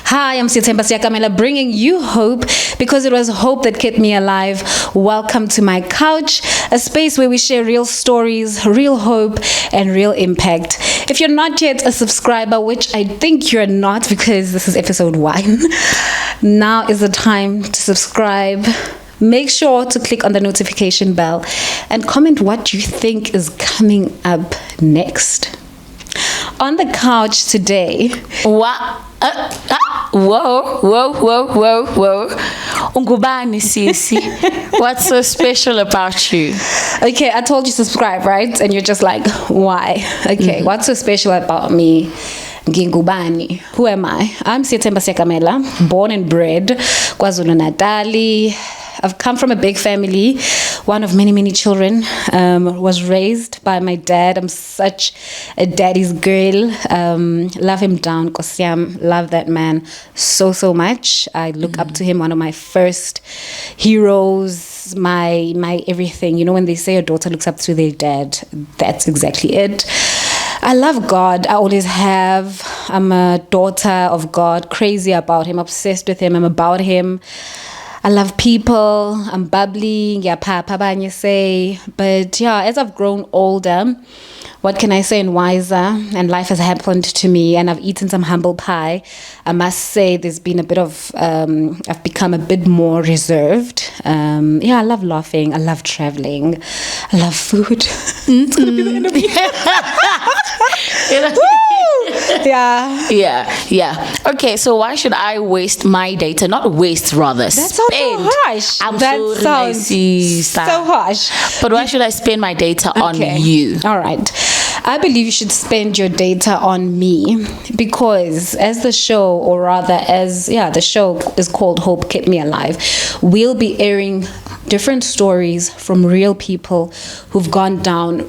Hi, I'm Sitemba Siakamela, bringing you hope because it was hope that kept me alive. Welcome to my couch, a space where we share real stories, real hope, and real impact. If you're not yet a subscriber, which I think you're not because this is episode 1, now is the time to subscribe. Make sure to click on the notification bell and comment what you think is coming up next. On the couch today. Whoa. Ungubani Sisi. What's so special about you? Okay, I told you to subscribe, right? And you're just like, why? Okay, what's so special about me? Ngingubani. Who am I? I'm Sitemba Siakamela, born and bred KwaZulu-Natal. I've come from a big family, one of many, many children. Was raised by my dad. I'm such a daddy's girl. Love him down, Kosiam. Love that man so much. I look up to him, one of my first heroes, my everything. You know, when they say a daughter looks up to their dad, that's exactly it. I love God. I always have. I'm a daughter of God, crazy about him, obsessed with him. I'm about him. I love people. I'm bubbly. Yeah, papa say. But yeah, as I've grown older, what can I say, and wiser, and life has happened to me, and I've eaten some humble pie, I must say there's been a bit of, I've become a bit more reserved. Yeah, I love laughing. I love traveling. I love food. It's going to be the end of the Yeah. Okay, so why should I waste my data? Not waste, rather. That sounds so harsh. That sounds so harsh. But why should I spend my data on you? All right. I believe you should spend your data on me because as the show, or rather the show is called Hope Kept Me Alive, we'll be airing different stories from real people who've gone down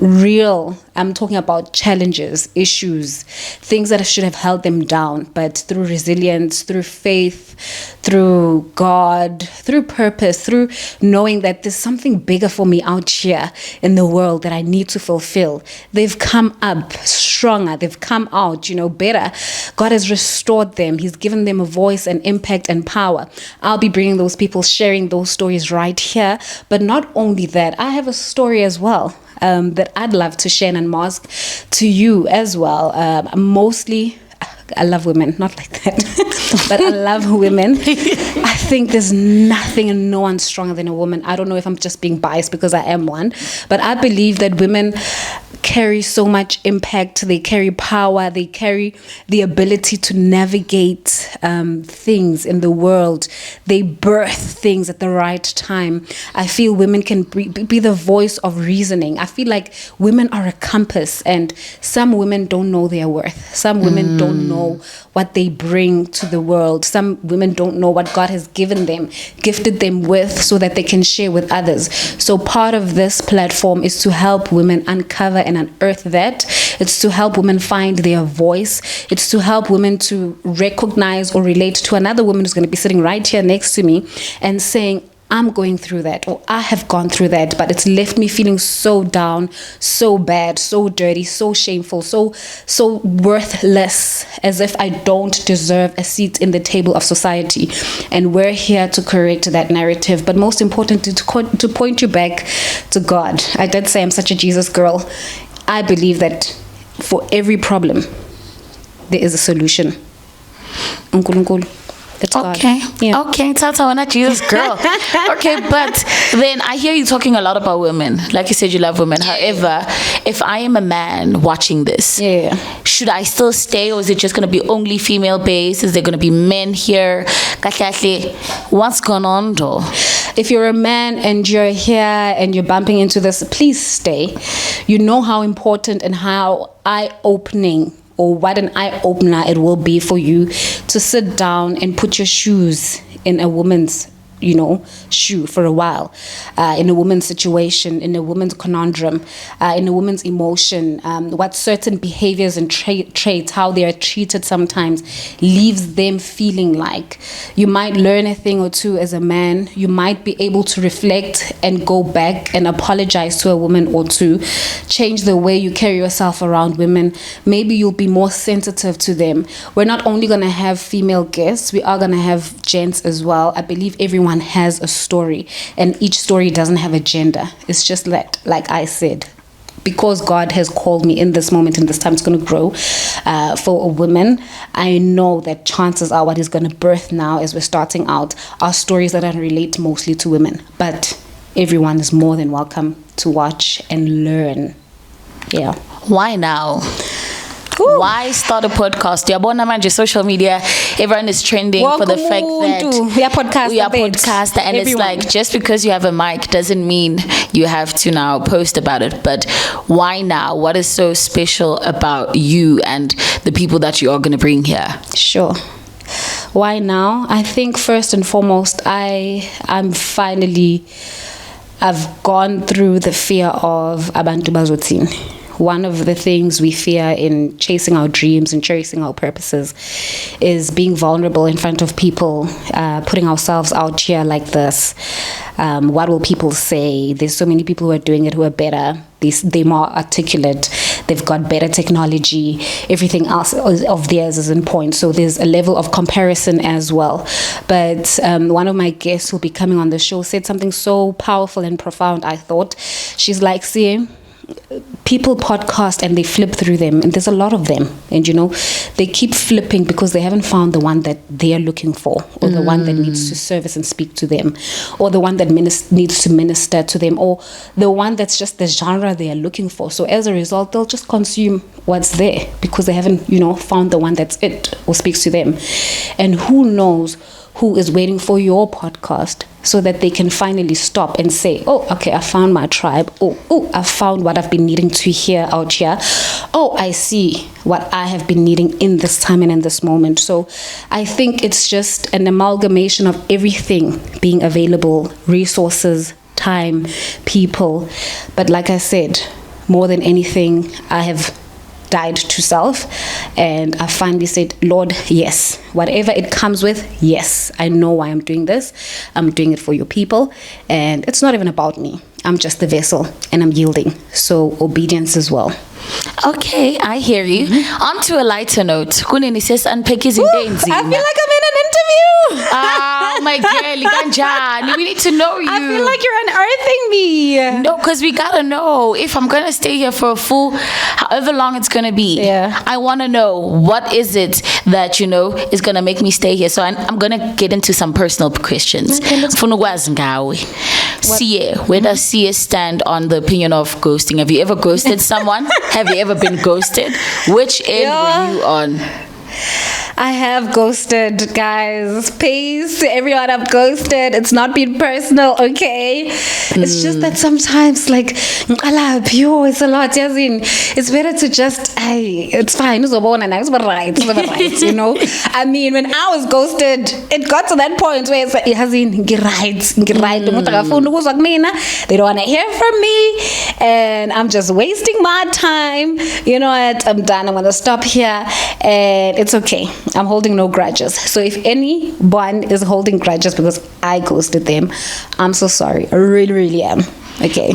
I'm talking about challenges, issues, things that should have held them down, but through resilience, through faith, through God, through purpose, through knowing that there's something bigger for me out here in the world that I need to fulfill. They've come up stronger. They've come out, better. God has restored them. He's given them a voice and impact and power. I'll be bringing those people, sharing those stories right here. But not only that, I have a story as well. That I'd love to share and mask to you as well. I love women, not like that, but I love women. I think there's nothing and no one stronger than a woman. I don't know if I'm just being biased because I am one, but I believe that women carry so much impact. They carry power. They carry the ability to navigate things in the world. They birth things at the right time. I feel women can be the voice of reasoning. I feel like women are a compass, and some women don't know their worth. Some women don't know what they bring to the world. Some women don't know what God has given them, gifted them with, so that they can share with others. So part of this platform is to help women uncover and unearth that. It's to help women find their voice. It's to help women to recognize or relate to another woman who's going to be sitting right here next to me and saying, I'm going through that, or I have gone through that, but it's left me feeling so down, so bad, so dirty, so shameful, so worthless, as if I don't deserve a seat in the table of society. And we're here to correct that narrative, but most importantly, to point you back to God. I did say I'm such a Jesus girl. I believe that for every problem, there is a solution. Unkulunkulu. It's okay. God. Yeah. Okay, Tata, we're not Jesus girl. Okay, but then I hear you talking a lot about women. Like you said, you love women. However, if I am a man watching this, should I still stay, or is it just going to be only female based? Is there going to be men here? What's going on, though? If you're a man and you're here and you're bumping into this, please stay. You know how important and how eye-opening, or what an eye-opener it will be for you to sit down and put your shoes in a woman's shoe for a while, in a woman's situation, in a woman's conundrum, in a woman's emotion, what certain behaviors and traits, how they are treated sometimes leaves them feeling like. You might learn a thing or two as a man. You might be able to reflect and go back and apologize to a woman or two, change the way you carry yourself around women. Maybe you'll be more sensitive to them. We're not only going to have female guests, we are going to have gents as well. I believe everyone has a story, and each story doesn't have a gender. It's just that, like I said, because God has called me in this moment, in this time, it's going to grow for a woman. I know that chances are what is going to birth now as we're starting out are stories that I relate mostly to women, but everyone is more than welcome to watch and learn. Yeah. Why now? Ooh. Why start a podcast? Yabona manje social media, everyone is trending for the fact that we are podcaster, and everyone. It's like, just because you have a mic doesn't mean you have to now post about it. But why now? What is so special about you and the people that you are going to bring here? Sure. Why now? I think first and foremost, I've gone through the fear of abantu bazothini. One of the things we fear in chasing our dreams and chasing our purposes is being vulnerable in front of people, putting ourselves out here like this. What will people say? There's so many people who are doing it who are better. They're more articulate. They've got better technology. Everything else of theirs is in point. So there's a level of comparison as well. But one of my guests who'll be coming on the show said something so powerful and profound, I thought. She's like, see, people podcast and they flip through them, and there's a lot of them, and they keep flipping because they haven't found the one that they are looking for, or the one that needs to service and speak to them, or the one that needs to minister to them, or the one that's just the genre they are looking for. So as a result, they'll just consume what's there because they haven't found the one that's it or speaks to them. And who knows who is waiting for your podcast so that they can finally stop and say, oh, okay, I found my tribe. Oh, I found what I've been needing to hear out here. Oh, I see what I have been needing in this time and in this moment. So I think it's just an amalgamation of everything being available, resources, time, people. But like I said, more than anything, I have died to self, and I finally said, Lord, yes, whatever it comes with, yes, I know why I'm doing this. I'm doing it for your people, and it's not even about me. I'm just the vessel, and I'm yielding. So obedience as well. Okay, I hear you. On to a lighter note. Kunini says unpack his I feel like I'm in an interview. Oh my girl, we need to know you. I feel like you're unearthing me. No, because we gotta know if I'm gonna stay here for a full, however long it's gonna be. Yeah. I wanna know what is it that is gonna make me stay here. So I'm gonna get into some personal questions. Sie, where does Sie stand on the opinion of ghosting? Have you ever ghosted someone? Have you ever been ghosted? Which end were you on? I have ghosted, guys. Peace to everyone I've ghosted. It's not been personal, okay? It's just that sometimes, like, it's a lot. It's better to just, it's fine. It's right, I mean, when I was ghosted, it got to that point where it's like, they don't want to hear from me, and I'm just wasting my time. You know what? I'm done. I'm going to stop here, and it's okay. I'm holding no grudges. So if anyone is holding grudges because I ghosted them, I'm so sorry. I really, really am. Okay.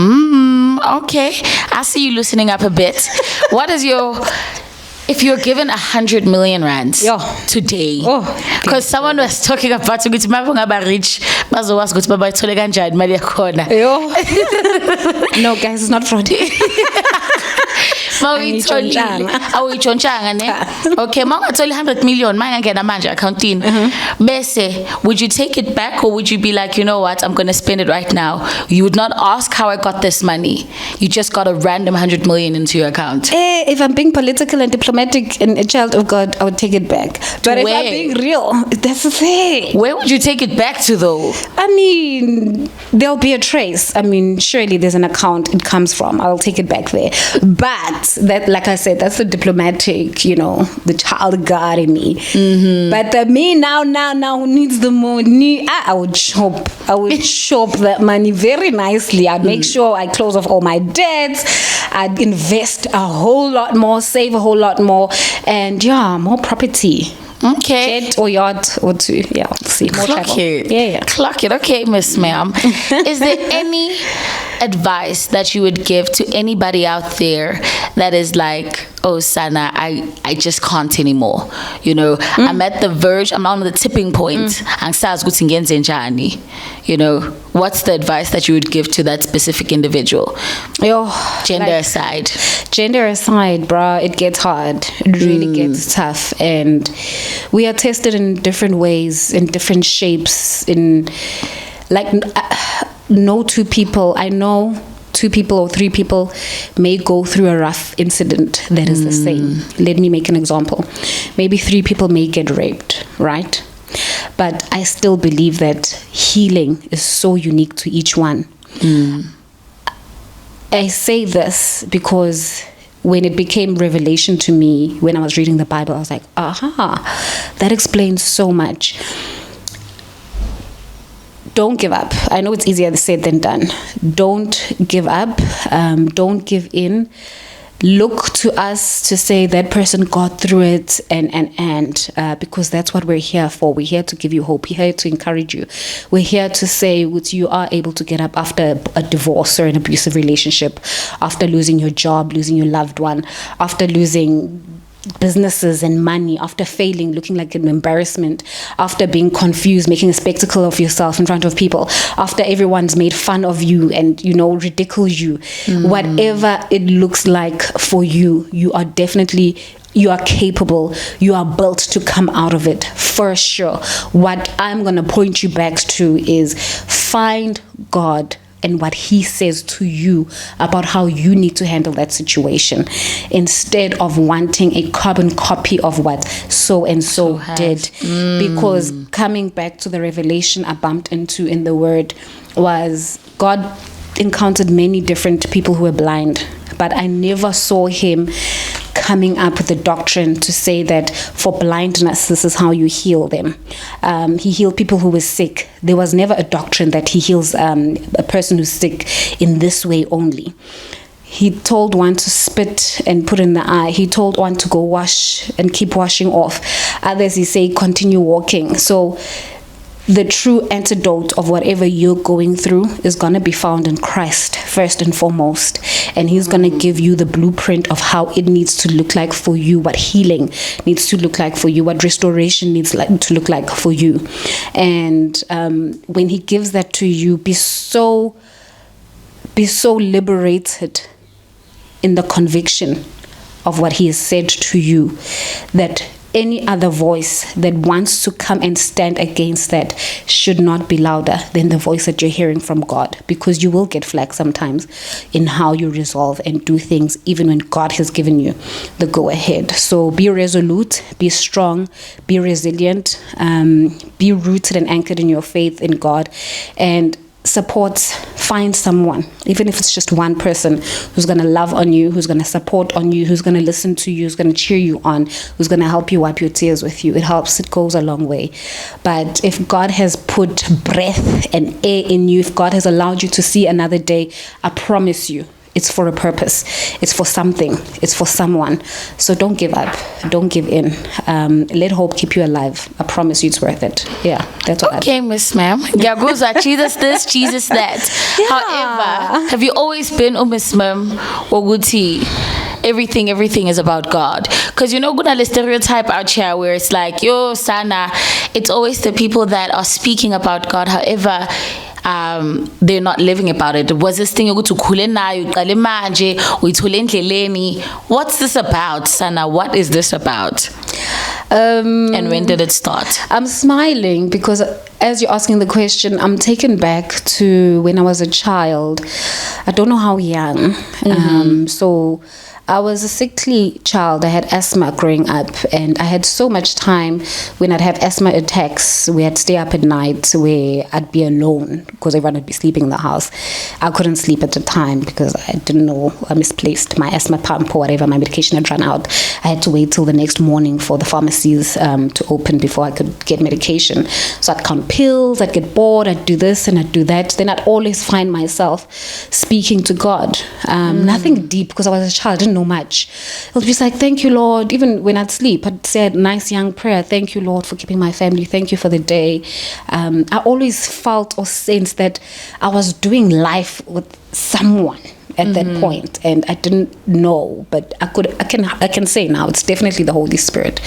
Okay. I see you loosening up a bit. What is if you're given 100 million rands today, because someone was talking about rich, no guys, it's not fraud. Okay, only 100 million accounting. Would you take it back, or would you be like, you know what, I'm gonna spend it right now? You would not ask how I got this money. You just got a random 100 million into your account. If I'm being political and diplomatic and a child of God, I would take it back. But if I'm being real, that's the thing. Where would you take it back to, though? I mean, there'll be a trace. I mean, surely there's an account it comes from. I'll take it back there. But that, like I said, that's the diplomatic, you know, the child God in me. But the me now who needs the money, I would chop that money very nicely. I'd make sure I close off all my debts. I'd invest a whole lot more, save a whole lot more, and more property. Okay. Jet or yacht or two. Yeah, see. More Clock travel. it. Yeah. Clock it. Okay, Miss Ma'am. Is there any advice that you would give to anybody out there that is like, oh, Sana, I just can't anymore. You know, I'm at the verge, I'm on the tipping point. You know, what's the advice that you would give to that specific individual? Gender aside. Gender aside, bruh, it gets hard. It really gets tough. And we are tested in different ways, in different shapes, in like no two people. I know 2 people or 3 people may go through a rough incident that is the same. Let me make an example. Maybe 3 people may get raped, right? But I still believe that healing is so unique to each one. I say this because when it became revelation to me, when I was reading the Bible, I was like, aha, that explains so much. Don't give up. I know it's easier said than done. Don't give up. Don't give in. Look to us to say that person got through it and because that's what we're here for. We're here to give you hope. We're here to encourage you. We're here to say you are able to get up after a divorce or an abusive relationship, after losing your job, losing your loved one, after losing businesses and money, after failing, looking like an embarrassment, after being confused, making a spectacle of yourself in front of people, after everyone's made fun of you and, you know, ridicule you. Whatever it looks like for you, you are capable, you are built to come out of it for sure. What I'm going to point you back to is find God and what he says to you about how you need to handle that situation, instead of wanting a carbon copy of what so and so did. Because coming back to the revelation I bumped into in the word was God encountered many different people who were blind, but I never saw him coming up with a doctrine to say that for blindness, this is how you heal them. He healed people who were sick. There was never a doctrine that he heals a person who's sick in this way only. He told one to spit and put in the eye. He told one to go wash and keep washing off. Others, he say, continue walking. So the true antidote of whatever you're going through is going to be found in Christ first and foremost, and he's going to give you the blueprint of how it needs to look like for you, what healing needs to look like for you, what restoration needs to look like for you. And when he gives that to you, be so liberated in the conviction of what he has said to you, that any other voice that wants to come and stand against that should not be louder than the voice that you're hearing from God, because you will get flack sometimes in how you resolve and do things, even when God has given you the go ahead. So be resolute, be strong, be resilient, be rooted and anchored in your faith in God, and find someone, even if it's just one person who's going to love on you, who's going to support on you, who's going to listen to you, who's going to cheer you on, who's going to help you wipe your tears with you. It helps. It goes a long way. But if God has put breath and air in you, if God has allowed you to see another day, I promise you, it's for a purpose. It's for something. It's for someone. So don't give up. Don't give in. Let hope keep you alive. I promise you it's worth it. Yeah, that's what Okay, Miss Ma'am. Yaguza, Jesus this, Jesus that. Yeah. However, have you always been Miss Ma'am or Guti? Everything is about God. Because you know, good a stereotype out here where it's like, yo, Sana, it's always the people that are speaking about God. However, they're not living about it. Was this thing what's this about, Sana? What is this about? And when did it start? I'm smiling because as you're asking the question, I'm taken back to when I was a child. I don't know how young. So I was a sickly child. I had asthma growing up, and I had so much time when I'd have asthma attacks where I'd stay up at night, where I'd be alone because everyone would be sleeping in the house. I couldn't sleep at the time because I didn't know, I misplaced my asthma pump or whatever. My medication had run out. I had to wait till the next morning for the pharmacies to open before I could get medication. So I'd count pills, I'd get bored, I'd do this and I'd do that. Then I'd always find myself speaking to God. Nothing deep because I was a child, I didn't know much. It was just like, thank you, Lord. Even when I'd sleep, I'd say a nice young prayer. Thank you, Lord, for keeping my family. Thank you for the day. I always felt or sensed that I was doing life with someone at that point, and I didn't know, but I can say now it's definitely the Holy Spirit.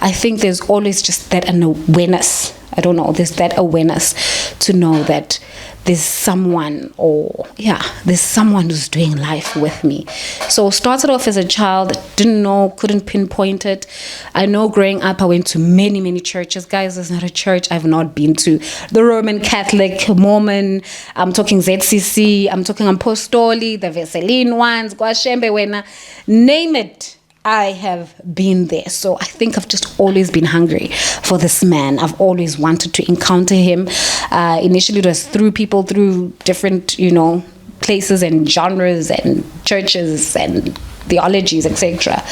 I think there's always just that an awareness. I don't know, there's that awareness to know that there's someone who's doing life with me. So started off as a child, didn't know, couldn't pinpoint it. I know growing up I went to many churches. Guys, there's not a church I've not been to. The Roman Catholic, Mormon, I'm talking ZCC, I'm talking Apostoli, the Veseline ones, Gwashembe Wena, name it. I have been there. So I think I've just always been hungry for this man. I've always wanted to encounter him. Initially it was through people, through different, places and genres and churches and theologies, etc.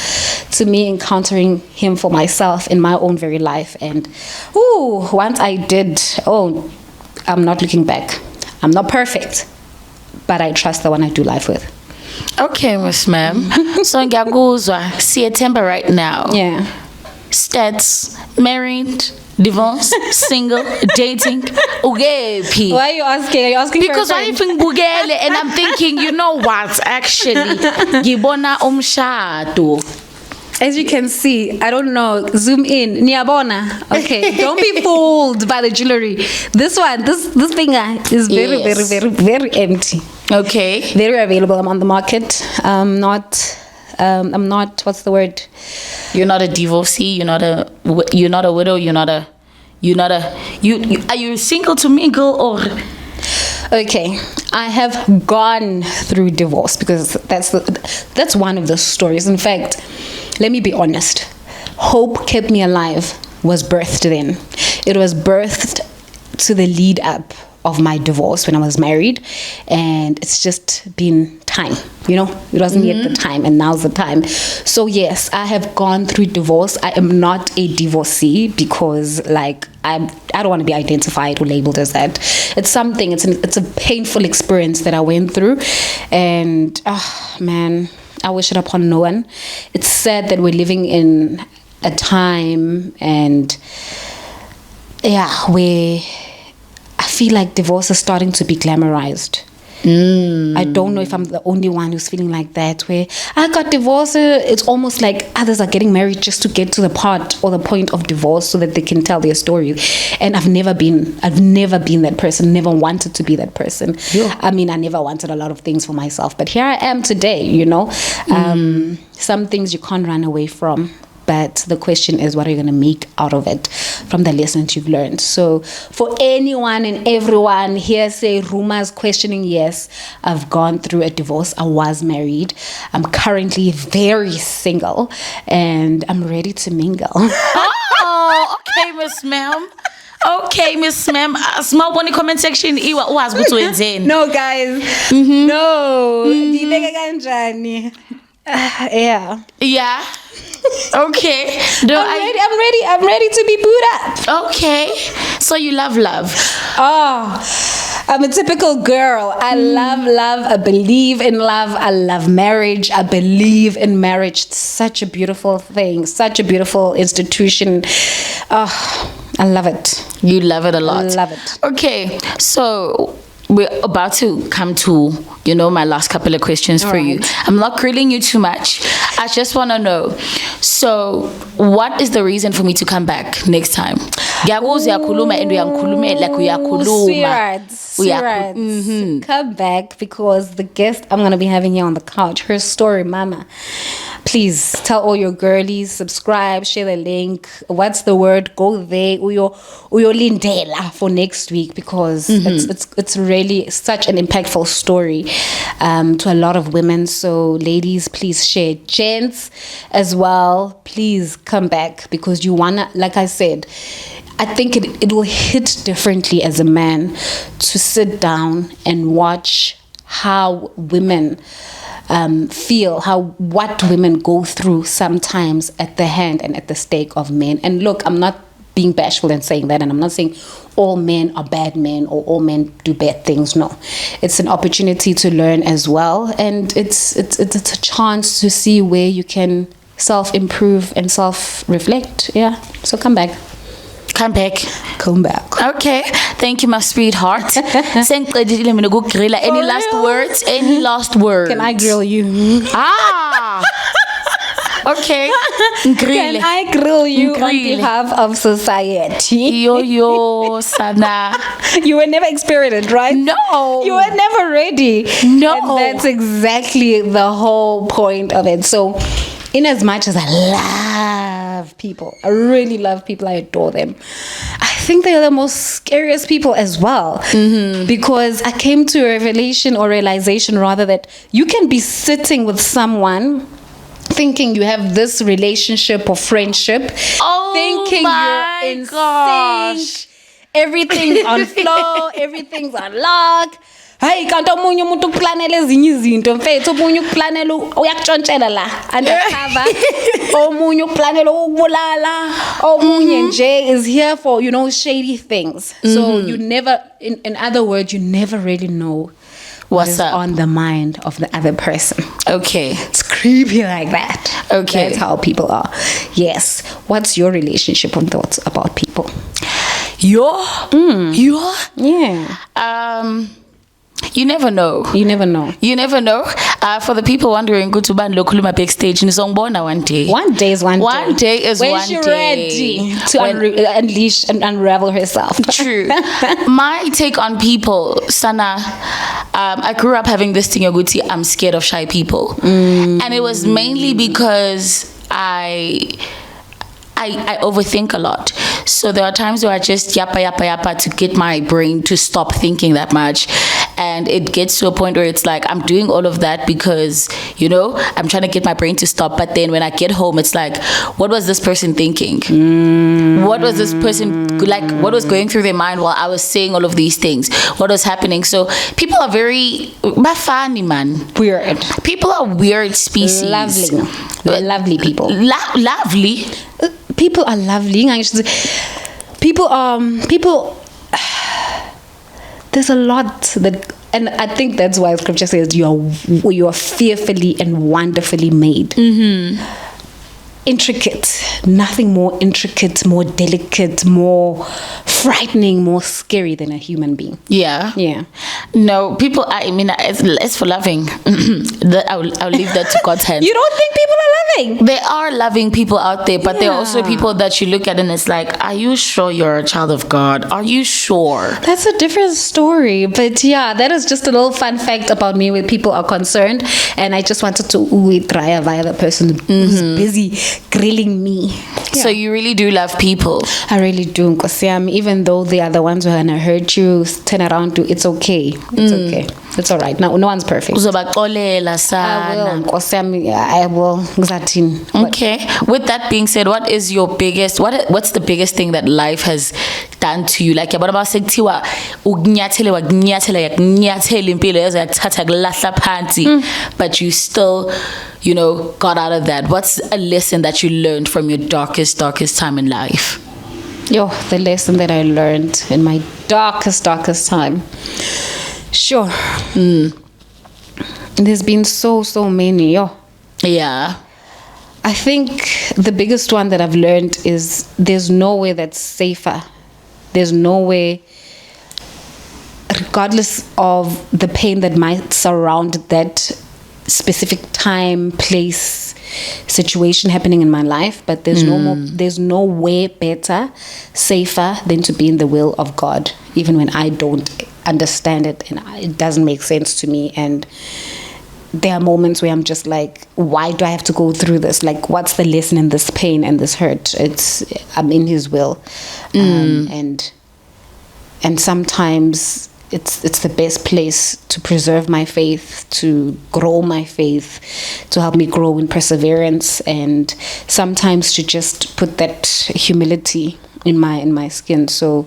To me, encountering him for myself in my own very life. And once I did, I'm not looking back. I'm not perfect, but I trust the one I do life with. Okay, Miss Ma'am. So ngiyakuzwa, September right now. Yeah. Stats, married, divorced, single, dating. Ugepi. Why are you asking? Are you asking because for a I friend? think Bugele, and I'm thinking, you know what? Actually, Gibona umshado. As you can see, I don't know. Zoom in. Niabona. Okay. Don't be fooled by the jewelry. This finger is very empty. Okay. Very available. I'm on the market. I'm not. What's the word? You're not a divorcee. You're not a widow. Are you single to mingle or? Okay, I have gone through divorce because that's one of the stories. In fact, let me be honest. Hope Kept Me Alive was birthed then. It was birthed to the lead up of my divorce when I was married, and it's just been time. It wasn't yet the time, and now's the time. So yes, I have gone through divorce. I am not a divorcee because I don't want to be identified or labeled as that. It's something. It's a painful experience that I went through, and man, I wish it upon no one. It's sad that we're living in a time and where I feel like divorce is starting to be glamorized. I don't know if I'm the only one who's feeling like that, where I got divorced. It's almost like others are getting married just to get to the part or the point of divorce so that they can tell their story. And I've never been that person, never wanted to be that person. Yeah. I mean, I never wanted a lot of things for myself, but here I am today, some things you can't run away from. But the question is, what are you going to make out of it from the lessons you've learned? So for anyone and everyone, hearsay, rumors, questioning, yes, I've gone through a divorce. I was married. I'm currently very single and I'm ready to mingle. Oh, okay, Miss Ma'am. Okay, Miss Ma'am. Small one comment section. No, guys. No. Yeah. Yeah. Okay. I'm ready to be booed up. Okay. So you love love. Oh, I'm a typical girl. I love. I believe in love. I love marriage. I believe in marriage. It's such a beautiful thing. Such a beautiful institution. Oh, I love it. You love it a lot. I love it. Okay. So we're about to come to, my last couple of questions for you. I'm not grilling you too much. I just want to know. So, what is the reason for me to come back next time? Come back because the guest I'm going to be having here on the couch, her story, mama. please tell all your girlies, subscribe, share the link. What's the word? Go there. Uyo lindela for next week, because it's really such an impactful story to a lot of women. So ladies, please share. Gents as well, please come back, because you wanna, like I said, I think it will hit differently as a man to sit down and watch how women feel, what women go through sometimes at the hand and at the stake of men. And look, I'm not being bashful and saying that, and I'm not saying all men are bad men or all men do bad things. No, it's an opportunity to learn as well, and it's a chance to see where you can self-improve and self-reflect. Yeah, so come back. Okay, thank you, my sweetheart. Any last words? Can I grill you? Okay. Can I grill you on behalf of society? Yo, Sana. You were never experienced, right? No. You were never ready. No. And that's exactly the whole point of it. So, in as much as I love people, I really love people, I adore them, I think they are the most scariest people as well. Because I came to a realization rather, that you can be sitting with someone thinking you have this relationship or friendship, thinking you're in sync, everything's on flow, everything's on lock. Hayi kanti omunye umuntu ukuplanela ezinye izinto mfethu, omunye ukuplanela uyakutshontshela la undercover, omunye ukuplanela ukubulala, omunye nje is here for, shady things. So you never, in other words, you never really know what's up on the mind of the other person. Okay. It's creepy like that. Okay. That's how people are. Yes. What's your relationship and thoughts about people? Your? Yeah. You never know. You never know. For the people wondering, go to Band Lokuluma backstage in Zongbona one day. One day is one day. One day is when one she day. ready to unleash and unravel herself. True. My take on people, Sana, I grew up having this thing, Yoguti, I'm scared of shy people. And it was mainly because I overthink a lot. So there are times where I just yappa to get my brain to stop thinking that much. And it gets to a point where it's like I'm doing all of that because, I'm trying to get my brain to stop. But then when I get home, it's like, what was this person thinking? What was this person, what was going through their mind while I was saying all of these things? What was happening? So people are very, man. Weird. People are weird species. Lovely people. Lovely? People are lovely. People, there's a lot that, and I think that's why scripture says you are fearfully and wonderfully made. Intricate, nothing more intricate, more delicate, more frightening, more scary than a human being. Yeah. No, people, it's for loving. I'll leave that to God's hands. You don't think people are loving? There are loving people out there, but there are also people that you look at and it's like, are you sure you're a child of God? Are you sure? That's a different story. But yeah, that is just a little fun fact about me where people are concerned. And I just wanted to try via the person who's busy grilling me. Yeah. So you really do love people? I really do, Nkosiam. Even though they are the ones who are gonna hurt you, turn around to it's okay. It's okay. It's all right. No one's perfect. I will, Nkosiam. I will. Okay. With that being said, what's the biggest thing that life has done to you? Like but you still, got out of that. What's a lesson that you learned from your darkest time in life? The lesson that I learned in my darkest time. Sure. There's been so many. Yeah. I think the biggest one that I've learned is there's no way that's safer. There's no way, regardless of the pain that might surround that specific time, place, situation happening in my life, but there's no way better, safer than to be in the will of God, even when I don't understand it and it doesn't make sense to me. And there are moments where I'm just like, why do I have to go through this? Like, what's the lesson in this pain and this hurt? I'm in His will. And sometimes it's the best place to preserve my faith, to grow my faith, to help me grow in perseverance, and sometimes to just put that humility in my skin. So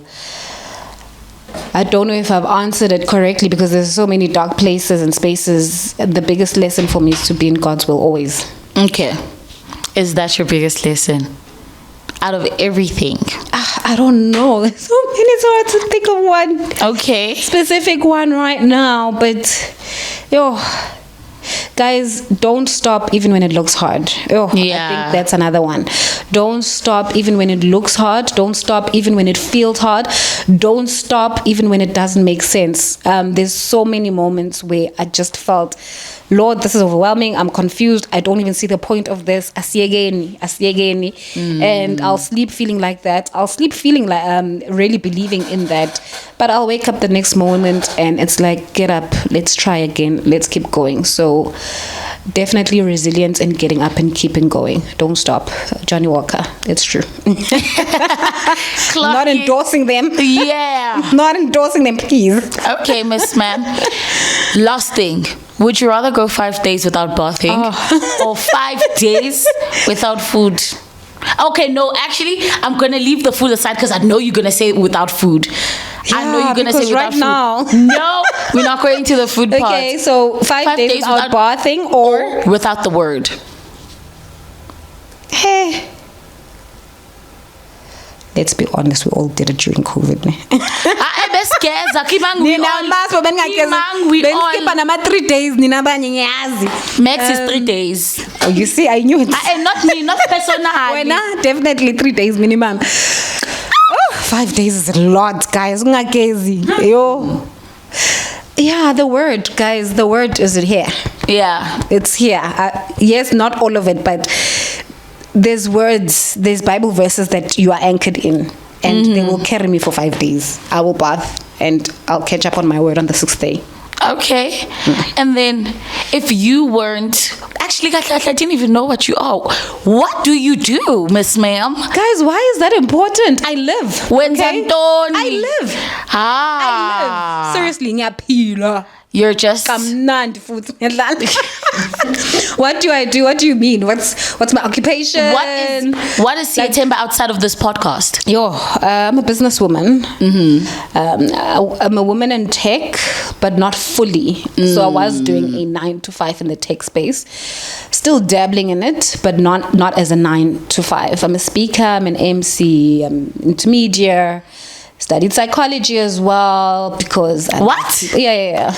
I don't know if I've answered it correctly, because there's so many dark places and spaces. The biggest lesson for me is to be in God's will always. Okay. Is that your biggest lesson out of everything? I don't know. There's so many. It's hard to think of one. Okay. Specific one right now, but guys, don't stop even when it looks hard. Yeah. I think that's another one. Don't stop even when it looks hard. Don't stop even when it feels hard. Don't stop even when it doesn't make sense. There's so many moments where I just felt, Lord, this is overwhelming. I'm confused. I don't even see the point of this. Asiyekeni. And I'll sleep feeling like that. I'll sleep feeling like really believing in that. But I'll wake up the next moment and it's like, get up. Let's try again. Let's keep going. So definitely resilience and getting up and keeping going. Don't stop. Johnny Walker. It's true. Not endorsing them. Yeah. Not endorsing them, please. Okay, Miss Ma'am. Last thing. Would you rather go 5 days without bathing or 5 days without food? Okay, no, actually, I'm going to leave the food aside because I know you're going to say without food. Yeah, I know you're going to say without food. Now. No, we're not going to the food part. Okay, so 5 days without bathing or without the word. Hey. Let's be honest, we all did it during COVID. Max is 3 days. Oh, you see, I knew it. Not me, not personally. Definitely 3 days minimum. 5 days is a lot, guys. Yo. Yeah, the word, guys. The word is here. Yeah. It's here. Yes, not all of it, but there's words, there's Bible verses that you are anchored in, and they will carry me for 5 days. I will bath and I'll catch up on my word on the 6th day. Okay. And then if you weren't, actually, I didn't even know what you are. What do you do, Miss Ma'am? Guys, why is that important? I live. Okay? I live. I live. Seriously, ngiyaphila. You're just What do I do? What do you mean? What's my occupation? What is September outside of this podcast? I'm a businesswoman. I'm a woman in tech, but not fully. So I was doing a 9 to 5 in the tech space, still dabbling in it, but not as a 9 to 5. I'm a speaker, I'm an MC, I'm into media. Studied psychology as well because what? Yeah.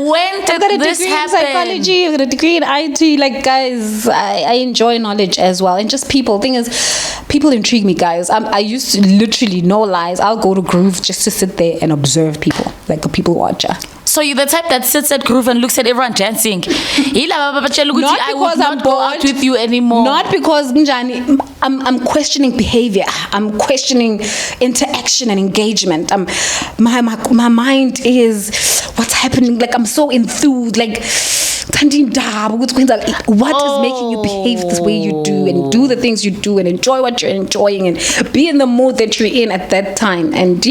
When did this happen? Psychology, I've got a degree in IT. Like, guys, I enjoy knowledge as well, and just people. Thing is, people intrigue me, guys. I used to literally, no lies, I'll go to Groove just to sit there and observe people, like a people watcher. So you're the type that sits at Groove and looks at everyone dancing. Not because I would not go out with you anymore. Not because I'm questioning behavior. I'm questioning interaction and engagement. My mind is what's happening. Like, I'm so enthused. Like, what is making you behave this way you do, and do the things you do, and enjoy what you're enjoying, and be in the mood that you're in at that time. And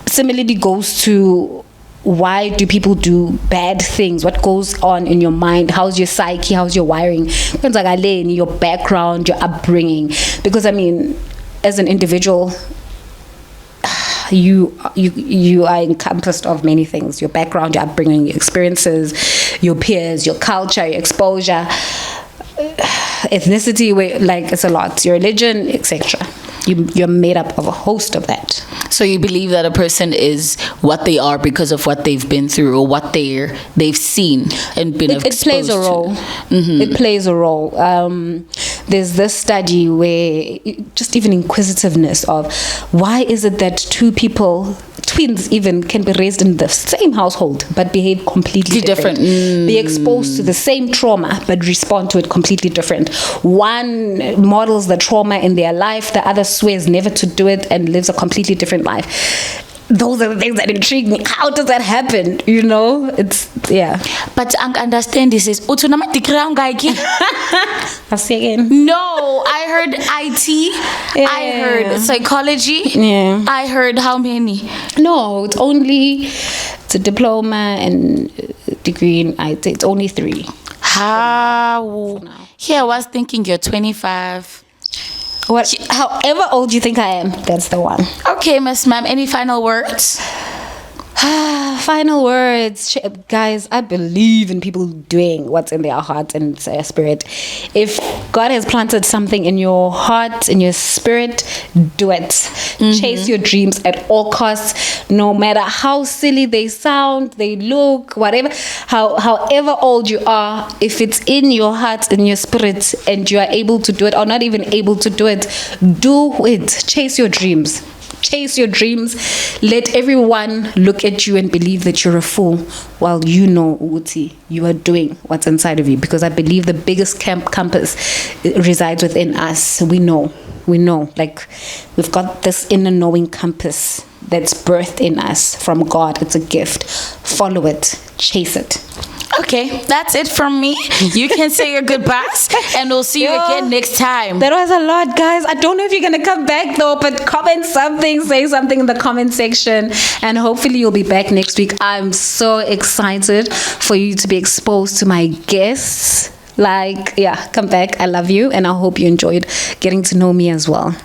similarly goes to, why do people do bad things? What goes on in your mind? How's your psyche? How's your wiring? Your background, your upbringing. Because as an individual, you are encompassed of many things: your background, your upbringing, your experiences, your peers, your culture, your exposure, ethnicity. It's a lot. Your religion, etc. You're made up of a host of that. So you believe that a person is what they are because of what they've been through, or what they've seen and been exposed to. It plays a role. It plays a role. There's this study where just even inquisitiveness of, why is it that two people, twins even, can be raised in the same household but behave completely different. Be exposed to the same trauma but respond to it completely different. One models the trauma in their life, the other swears never to do it and lives a completely different life. those are the things that intrigue me. How does that happen? You know, it's But I understand this is I'll say again. No, I heard IT. I heard psychology. Yeah. I heard how many? No, it's a diploma and degree in IT. It's only 3. How? Here I was thinking you're 25. However old you think I am, that's the one. Okay, Miss Ma'am, any final words? Final words, guys. I believe in people doing what's in their heart and their spirit. If God has planted something in your heart, in your spirit, do it. Chase your dreams at all costs, no matter how silly they sound, they look, whatever. However old you are, if it's in your heart, in your spirit, and you are able to do it, or not even able to do it, do it. Chase your dreams. Chase your dreams. Let everyone look at you and believe that you're a fool, while you know, Uti, you are doing what's inside of you. Because I believe the biggest compass resides within us. We know. Like, we've got this inner knowing compass that's birthed in us from God. It's a gift. Follow it. Chase it. Okay, that's it from me. You can say your goodbyes, and we'll see you again next time. That was a lot, guys. I don't know if you're going to come back, though, but comment something, say something in the comment section, and hopefully you'll be back next week. I'm so excited for you to be exposed to my guests. Come back. I love you, and I hope you enjoyed getting to know me as well.